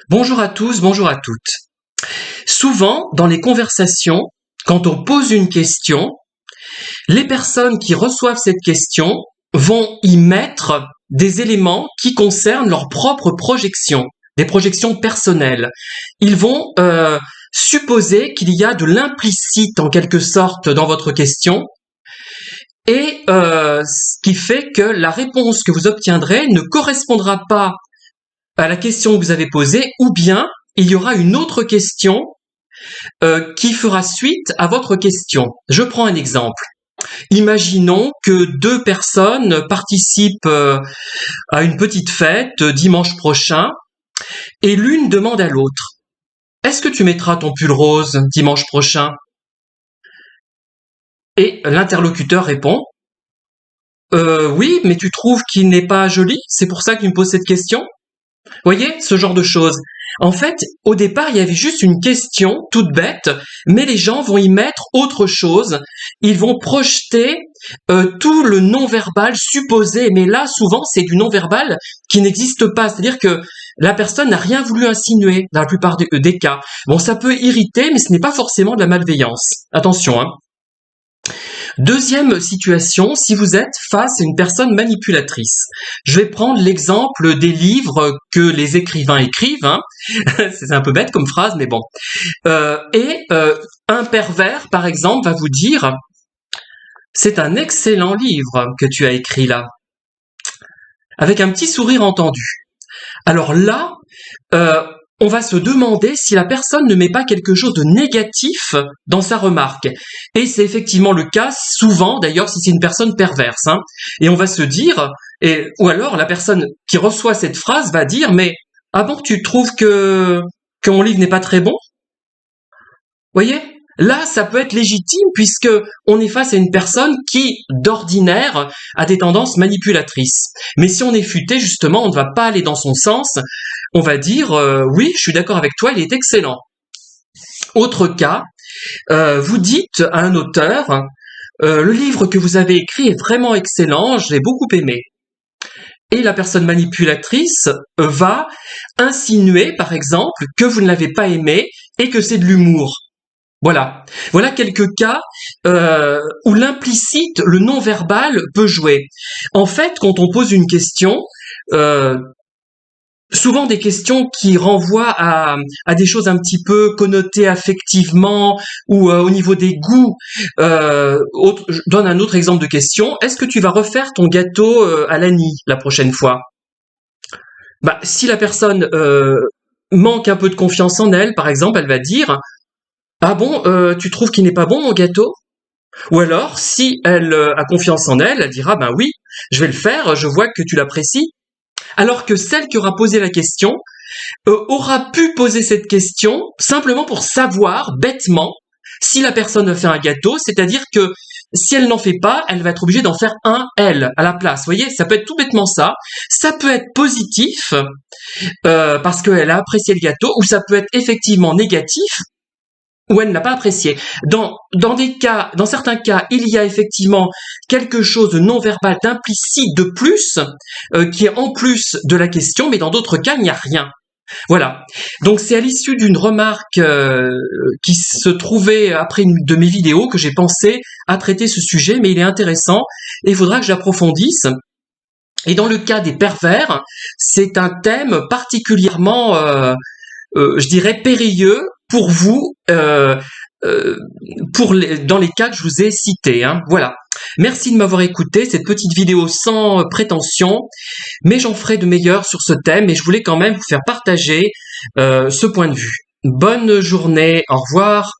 Bonjour à tous, bonjour à toutes. Souvent, dans les conversations, quand on pose une question, les personnes qui reçoivent cette question vont y mettre des éléments qui concernent leur propre projection, des projections personnelles. Ils vont supposer qu'il y a de l'implicite en quelque sorte dans votre question, et ce qui fait que la réponse que vous obtiendrez ne correspondra pas à la question que vous avez posée, ou bien il y aura une autre question qui fera suite à votre question. Je prends un exemple. Imaginons que deux personnes participent à une petite fête dimanche prochain et l'une demande à l'autre: est-ce que tu mettras ton pull rose dimanche prochain? Et l'interlocuteur répond: oui, mais tu trouves qu'il n'est pas joli? C'est pour ça que tu me poses cette question? Voyez, ce genre de choses. En fait, au départ, il y avait juste une question toute bête, mais les gens vont y mettre autre chose. Ils vont projeter tout le non-verbal supposé, mais là, souvent, c'est du non-verbal qui n'existe pas. C'est-à-dire que la personne n'a rien voulu insinuer dans la plupart des cas. Bon, ça peut irriter, mais ce n'est pas forcément de la malveillance. Attention, hein. Deuxième situation, si vous êtes face à une personne manipulatrice. Je vais prendre l'exemple des livres que les écrivains écrivent. Hein. C'est un peu bête comme phrase, mais bon. Un pervers, par exemple, va vous dire: c'est un excellent livre que tu as écrit là, avec un petit sourire entendu. Alors là, on va se demander si la personne ne met pas quelque chose de négatif dans sa remarque. Et c'est effectivement le cas, souvent d'ailleurs, si c'est une personne perverse. Hein. Et on va se dire, ou alors la personne qui reçoit cette phrase va dire: mais ah bon, tu trouves que mon livre n'est pas très bon? Voyez? Là, ça peut être légitime puisque on est face à une personne qui, d'ordinaire, a des tendances manipulatrices. Mais si on est futé, justement, on ne va pas aller dans son sens. On va dire: oui, je suis d'accord avec toi, il est excellent. Autre cas, vous dites à un auteur: le livre que vous avez écrit est vraiment excellent, je l'ai beaucoup aimé. Et la personne manipulatrice va insinuer, par exemple, que vous ne l'avez pas aimé et que c'est de l'humour. Voilà quelques cas où l'implicite, le non-verbal peut jouer. En fait, quand on pose une question, souvent des questions qui renvoient à des choses un petit peu connotées affectivement ou au niveau des goûts. Je donne un autre exemple de question. Est-ce que tu vas refaire ton gâteau à l'anis la prochaine fois? Si la personne manque un peu de confiance en elle, par exemple, elle va dire: ah bon, tu trouves qu'il n'est pas bon mon gâteau? Ou alors, si elle a confiance en elle, elle dira: ben oui, je vais le faire, je vois que tu l'apprécies. Alors que celle qui aura posé la question aura pu poser cette question simplement pour savoir, bêtement, si la personne va faire un gâteau, c'est-à-dire que si elle n'en fait pas, elle va être obligée d'en faire un, elle, à la place. Vous voyez, ça peut être tout bêtement ça. Ça peut être positif, parce qu'elle a apprécié le gâteau, ou ça peut être effectivement négatif, ou elle ne l'a pas apprécié. Dans certains cas, il y a effectivement quelque chose de non-verbal, d'implicite, de plus, qui est en plus de la question, mais dans d'autres cas, il n'y a rien. Voilà. Donc c'est à l'issue d'une remarque qui se trouvait après une de mes vidéos que j'ai pensé à traiter ce sujet, mais il est intéressant et il faudra que j'approfondisse. Et dans le cas des pervers, c'est un thème particulièrement, je dirais, périlleux pour vous, dans les cas que je vous ai cités. Hein. Voilà. Merci de m'avoir écouté, cette petite vidéo sans prétention, mais j'en ferai de meilleures sur ce thème et je voulais quand même vous faire partager ce point de vue. Bonne journée, au revoir.